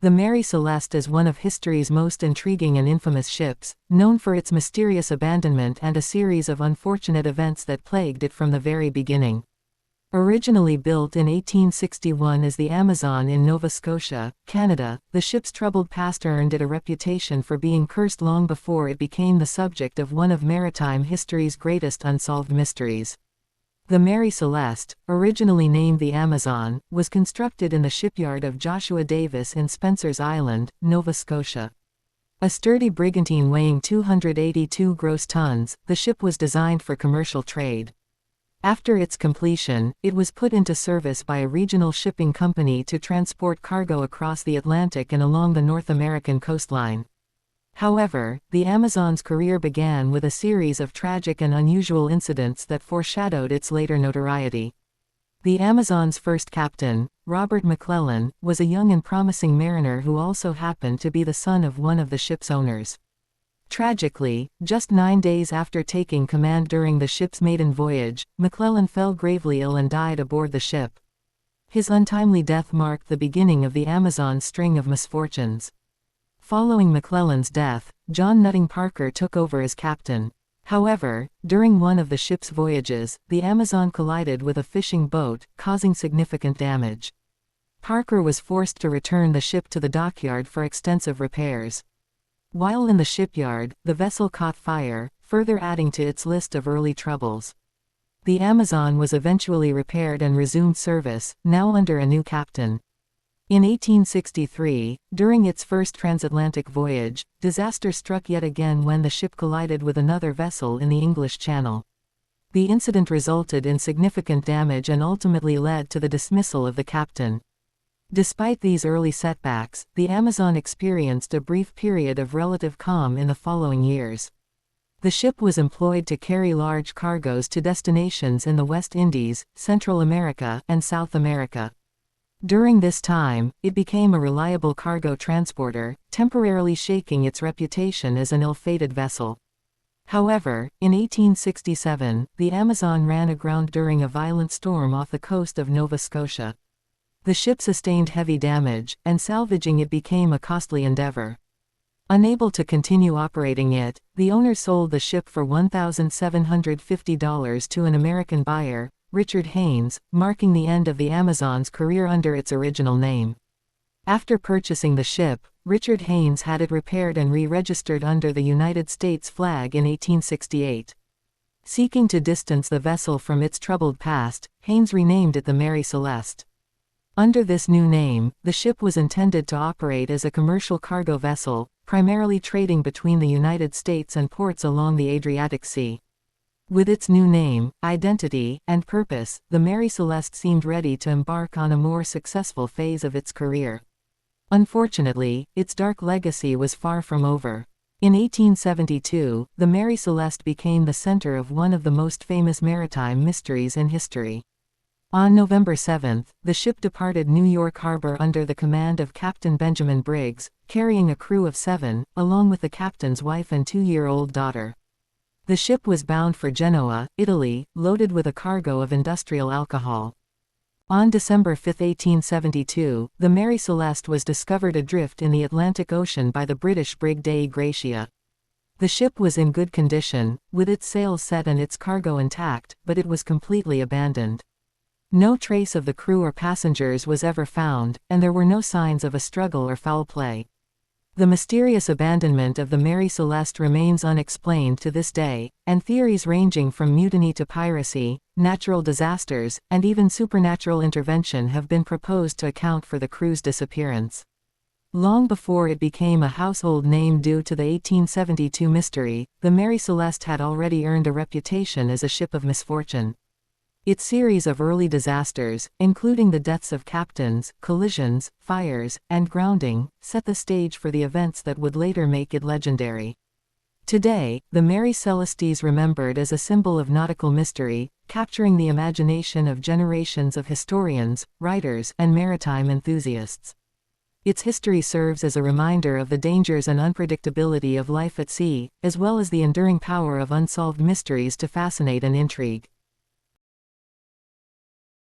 The Mary Celeste is one of history's most intriguing and infamous ships, known for its mysterious abandonment and a series of unfortunate events that plagued it from the very beginning. Originally built in 1861 as the Amazon in Nova Scotia, Canada, the ship's troubled past earned it a reputation for being cursed long before it became the subject of one of maritime history's greatest unsolved mysteries. The Mary Celeste, originally named the Amazon, was constructed in the shipyard of Joshua Davis in Spencer's Island, Nova Scotia. A sturdy brigantine weighing 282 gross tons, the ship was designed for commercial trade. After its completion, it was put into service by a regional shipping company to transport cargo across the Atlantic and along the North American coastline. However, the Amazon's career began with a series of tragic and unusual incidents that foreshadowed its later notoriety. The Amazon's first captain, Robert McClellan, was a young and promising mariner who also happened to be the son of one of the ship's owners. Tragically, just 9 days after taking command during the ship's maiden voyage, McClellan fell gravely ill and died aboard the ship. His untimely death marked the beginning of the Amazon's string of misfortunes. Following McClellan's death, John Nutting Parker took over as captain. However, during one of the ship's voyages, the Amazon collided with a fishing boat, causing significant damage. Parker was forced to return the ship to the dockyard for extensive repairs. While in the shipyard, the vessel caught fire, further adding to its list of early troubles. The Amazon was eventually repaired and resumed service, now under a new captain. In 1863, during its first transatlantic voyage, disaster struck yet again when the ship collided with another vessel in the English Channel. The incident resulted in significant damage and ultimately led to the dismissal of the captain. Despite these early setbacks, the Amazon experienced a brief period of relative calm in the following years. The ship was employed to carry large cargoes to destinations in the West Indies, Central America, and South America. During this time, it became a reliable cargo transporter, temporarily shaking its reputation as an ill-fated vessel. However, in 1867, the Amazon ran aground during a violent storm off the coast of Nova Scotia. The ship sustained heavy damage, and salvaging it became a costly endeavor. Unable to continue operating it, the owner sold the ship for $1,750 to an American buyer, Richard Haines, marking the end of the Amazon's career under its original name. After purchasing the ship, Richard Haines had it repaired and re-registered under the United States flag in 1868. Seeking to distance the vessel from its troubled past, Haines renamed it the Mary Celeste. Under this new name, the ship was intended to operate as a commercial cargo vessel, primarily trading between the United States and ports along the Adriatic Sea. With its new name, identity, and purpose, the Mary Celeste seemed ready to embark on a more successful phase of its career. Unfortunately, its dark legacy was far from over. In 1872, the Mary Celeste became the center of one of the most famous maritime mysteries in history. On November 7, the ship departed New York Harbor under the command of Captain Benjamin Briggs, carrying a crew of 7, along with the captain's wife and 2-year-old daughter. The ship was bound for Genoa, Italy, loaded with a cargo of industrial alcohol. On December 5, 1872, the Mary Celeste was discovered adrift in the Atlantic Ocean by the British brig Dei Gratia. The ship was in good condition, with its sails set and its cargo intact, but it was completely abandoned. No trace of the crew or passengers was ever found, and there were no signs of a struggle or foul play. The mysterious abandonment of the Mary Celeste remains unexplained to this day, and theories ranging from mutiny to piracy, natural disasters, and even supernatural intervention have been proposed to account for the crew's disappearance. Long before it became a household name due to the 1872 mystery, the Mary Celeste had already earned a reputation as a ship of misfortune. Its series of early disasters, including the deaths of captains, collisions, fires, and grounding, set the stage for the events that would later make it legendary. Today, the Mary Celeste is remembered as a symbol of nautical mystery, capturing the imagination of generations of historians, writers, and maritime enthusiasts. Its history serves as a reminder of the dangers and unpredictability of life at sea, as well as the enduring power of unsolved mysteries to fascinate and intrigue.